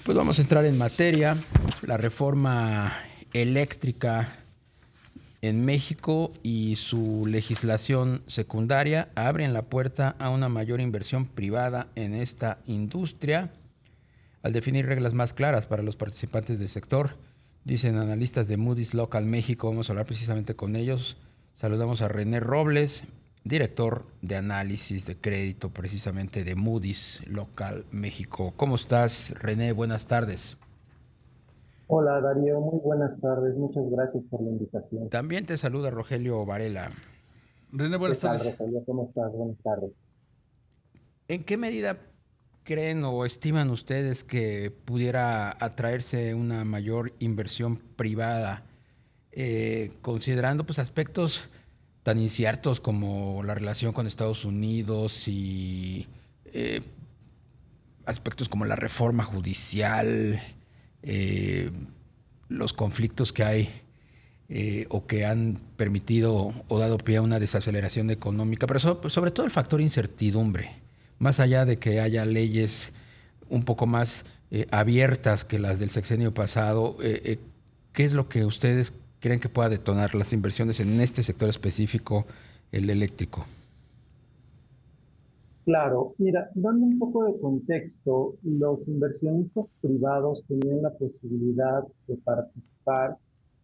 Pues vamos a entrar en materia. La reforma eléctrica en México y su legislación secundaria abren la puerta a una mayor inversión privada en esta industria al definir reglas más claras para los participantes del sector. Dicen analistas de Moody's Local México. Vamos a hablar precisamente con ellos. Saludamos a René Robles, director de análisis de crédito precisamente de Moody's Local México. ¿Cómo estás, René? Buenas tardes. Hola Darío, muy buenas tardes, muchas gracias por la invitación. También te saluda Rogelio Varela. René, ¿Qué buenas tal, tardes. Rogelio? ¿Cómo estás? Buenas tardes. ¿En qué medida creen o estiman ustedes que pudiera atraerse una mayor inversión privada, considerando pues aspectos tan inciertos como la relación con Estados Unidos y eh, aspectos como la reforma judicial, eh, los conflictos que hay o que han permitido o dado pie a una desaceleración económica, pero sobre todo el factor incertidumbre, más allá de que haya leyes un poco más abiertas que las del sexenio pasado, ¿qué es lo que ustedes creen que pueda detonar las inversiones en este sector específico, el eléctrico? Claro, mira, dando un poco de contexto, los inversionistas privados tenían la posibilidad de participar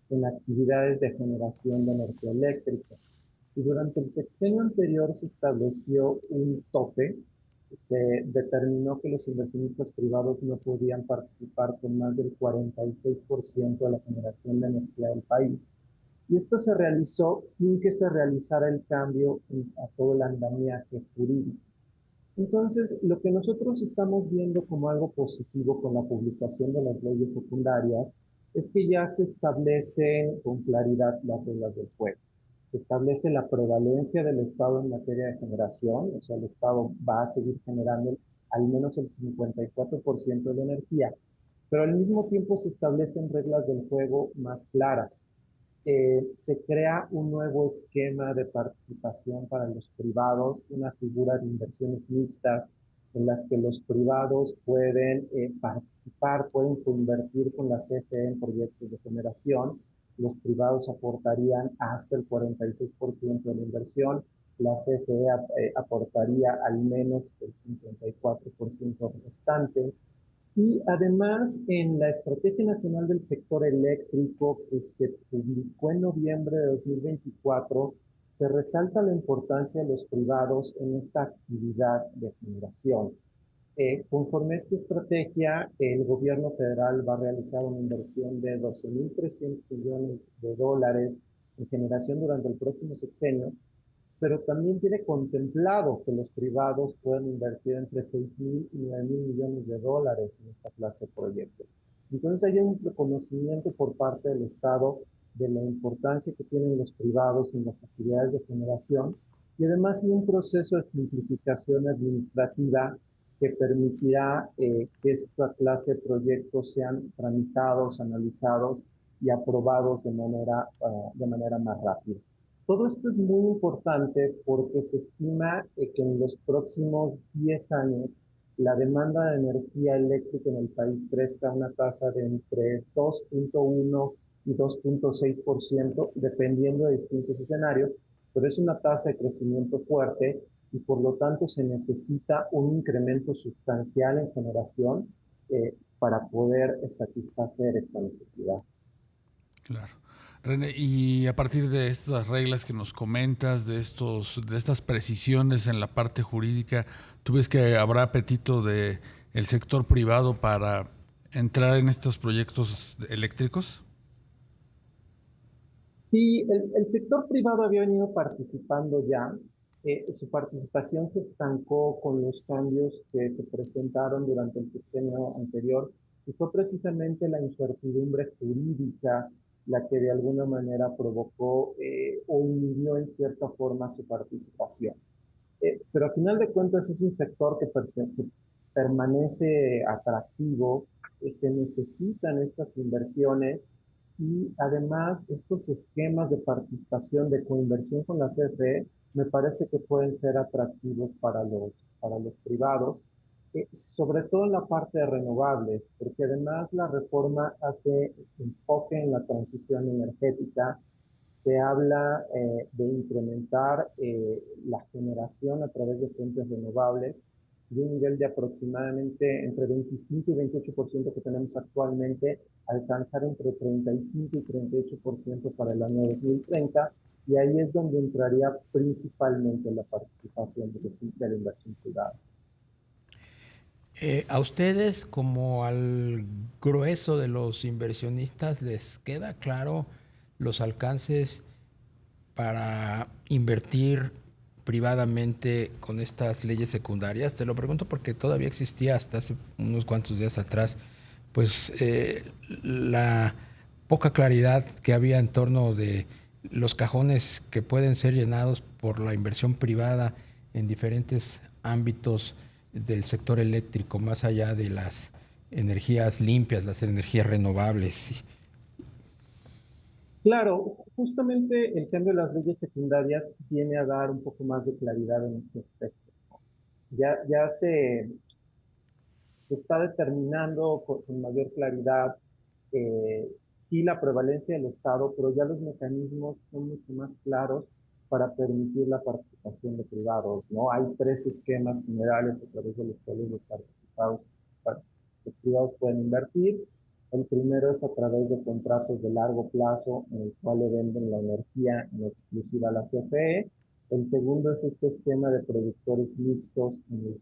en actividades de generación de energía eléctrica. Y durante el sexenio anterior se estableció un tope, se determinó que los inversionistas privados no podían participar con más del 46% de la generación de energía del país. Y esto se realizó sin que se realizara el cambio a todo el andamiaje jurídico. Entonces, lo que nosotros estamos viendo como algo positivo con la publicación de las leyes secundarias es que ya se establecen con claridad las reglas del juego. Se establece la prevalencia del Estado en materia de generación, o sea, el Estado va a seguir generando al menos el 54% de la energía, pero al mismo tiempo se establecen reglas del juego más claras. Se crea un nuevo esquema de participación para los privados, una figura de inversiones mixtas en las que los privados pueden participar, pueden coinvertir con la CFE en proyectos de generación. Los privados aportarían hasta el 46% de la inversión, la CFE aportaría al menos el 54% restante. Y además, en la Estrategia Nacional del Sector Eléctrico que se publicó en noviembre de 2024, se resalta la importancia de los privados en esta actividad de generación. Conforme a esta estrategia, el gobierno federal va a realizar una inversión de 12.300 millones de dólares en generación durante el próximo sexenio, pero también tiene contemplado que los privados puedan invertir entre 6.000 y 9.000 millones de dólares en esta clase de proyectos. Entonces hay un reconocimiento por parte del Estado de la importancia que tienen los privados en las actividades de generación y además hay un proceso de simplificación administrativa que permitirá que esta clase de proyectos sean tramitados, analizados y aprobados de manera más rápida. Todo esto es muy importante porque se estima que en los próximos 10 años la demanda de energía eléctrica en el país crezca a una tasa de entre 2.1 y 2.6%, dependiendo de distintos escenarios, pero es una tasa de crecimiento fuerte y por lo tanto se necesita un incremento sustancial en generación para poder satisfacer esta necesidad. Claro. René, y a partir de estas reglas que nos comentas, de estas precisiones en la parte jurídica, ¿tú ves que habrá apetito de el sector privado para entrar en estos proyectos eléctricos? Sí, el sector privado había venido participando ya. Su participación se estancó con los cambios que se presentaron durante el sexenio anterior y fue precisamente la incertidumbre jurídica la que de alguna manera provocó o inhibió en cierta forma su participación. Pero a final de cuentas es un sector que permanece atractivo, se necesitan estas inversiones y además estos esquemas de participación, de coinversión con la CFE, me parece que pueden ser atractivos para los privados. sobre todo en la parte de renovables, porque además la reforma hace enfoque en la transición energética. Se habla de incrementar la generación a través de fuentes renovables de un nivel de aproximadamente entre 25 y 28% que tenemos actualmente, alcanzar entre 35 y 38% para el año 2030, y ahí es donde entraría principalmente la participación de la inversión privada. ¿A ustedes, como al grueso de los inversionistas, les queda claro los alcances para invertir privadamente con estas leyes secundarias? Te lo pregunto porque todavía existía hasta hace unos cuantos días atrás, pues la poca claridad que había en torno de los cajones que pueden ser llenados por la inversión privada en diferentes ámbitos del sector eléctrico, más allá de las energías limpias, las energías renovables. Claro, justamente el cambio de las leyes secundarias viene a dar un poco más de claridad en este aspecto. Ya se está determinando con mayor claridad, sí, la prevalencia del Estado, pero ya los mecanismos son mucho más claros para permitir la participación de privados, ¿no? Hay tres esquemas generales a través de los cuales los privados pueden invertir. El primero es a través de contratos de largo plazo en el cual le venden la energía en exclusiva a la CFE. El segundo es este esquema de productores mixtos del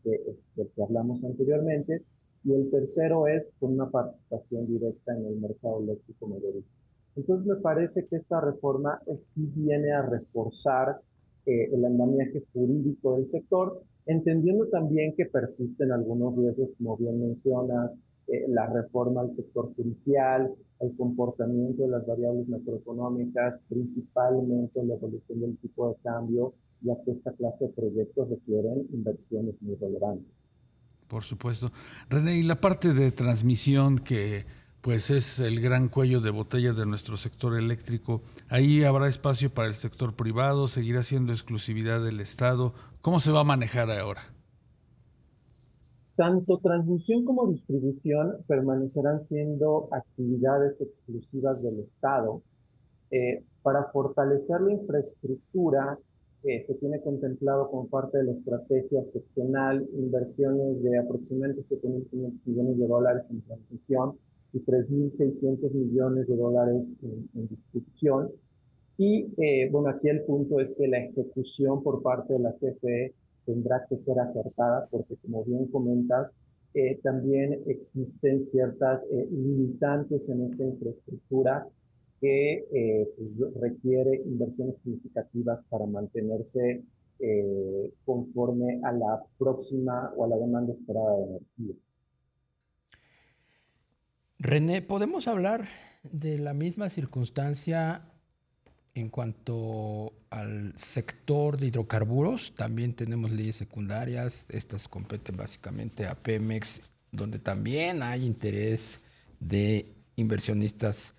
que hablamos anteriormente. Y el tercero es con una participación directa en el mercado eléctrico mayorista. Entonces me parece que esta reforma sí viene a reforzar el andamiaje jurídico del sector, entendiendo también que persisten algunos riesgos, como bien mencionas, la reforma al sector judicial, el comportamiento de las variables macroeconómicas, principalmente la evolución del tipo de cambio, ya que esta clase de proyectos requieren inversiones muy relevantes. Por supuesto. René, y la parte de transmisión que pues es el gran cuello de botella de nuestro sector eléctrico, ¿ahí habrá espacio para el sector privado? ¿Seguirá siendo exclusividad del Estado? ¿Cómo se va a manejar ahora? Tanto transmisión como distribución permanecerán siendo actividades exclusivas del Estado. Para fortalecer la infraestructura, se tiene contemplado como parte de la estrategia sexenal inversiones de aproximadamente 7.500 millones de dólares en transmisión y 3.600 millones de dólares en distribución. Y bueno, aquí el punto es que la ejecución por parte de la CFE tendrá que ser acertada, porque como bien comentas, también existen ciertas limitantes en esta infraestructura que pues, requiere inversiones significativas para mantenerse conforme a la próxima o a la demanda esperada de energía. René, ¿podemos hablar de la misma circunstancia en cuanto al sector de hidrocarburos? También tenemos leyes secundarias, estas competen básicamente a Pemex, donde también hay interés de inversionistas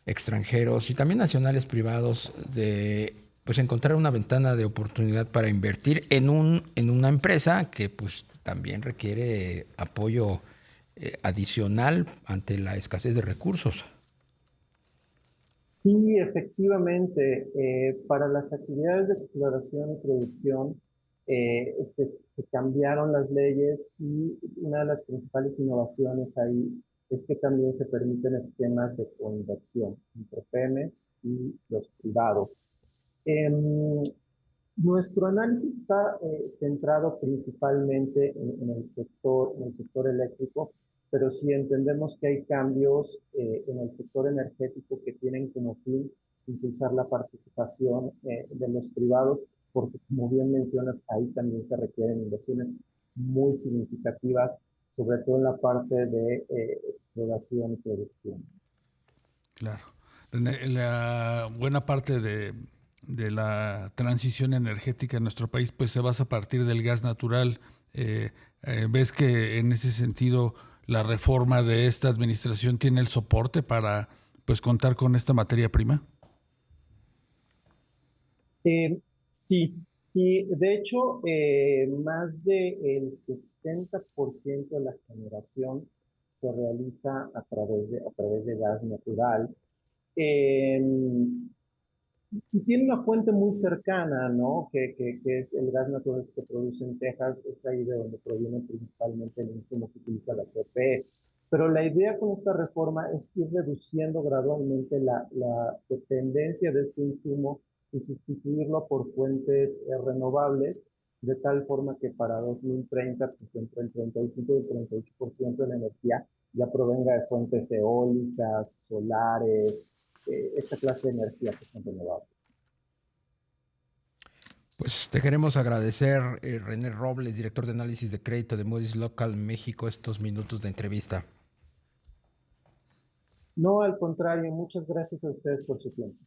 extranjeros y también nacionales privados de pues encontrar una ventana de oportunidad para invertir en una empresa que pues también requiere apoyo adicional ante la escasez de recursos. Sí, efectivamente, para las actividades de exploración y producción se cambiaron las leyes, y una de las principales innovaciones ahí es que también se permiten esquemas de coinversión entre Pemex y los privados. Em, Nuestro análisis está centrado principalmente en el sector eléctrico, pero sí entendemos que hay cambios en el sector energético que tienen como fin impulsar la participación de los privados, porque como bien mencionas, ahí también se requieren inversiones muy significativas, sobre todo en la parte de exploración y producción. Claro. La buena parte de la transición energética en nuestro país pues se basa a partir del gas natural. ¿Ves que en ese sentido la reforma de esta administración tiene el soporte para pues contar con esta materia prima? Eh, sí, Sí, de hecho, más del 60% de la generación se realiza a través de gas natural. Eh, y tiene una fuente muy cercana, ¿no? Que es el gas natural que se produce en Texas, es ahí de donde proviene principalmente el insumo que utiliza la CFE. Pero la idea con esta reforma es ir reduciendo gradualmente la dependencia de este insumo y sustituirlo por fuentes renovables, de tal forma que para 2030, pues entre el 35 y el 38% de la energía ya provenga de fuentes eólicas, solares, esta clase de energía que son renovables. Pues te queremos agradecer, René Robles, director de análisis de crédito de Moody's Local México, estos minutos de entrevista. No, al contrario, muchas gracias a ustedes por su tiempo.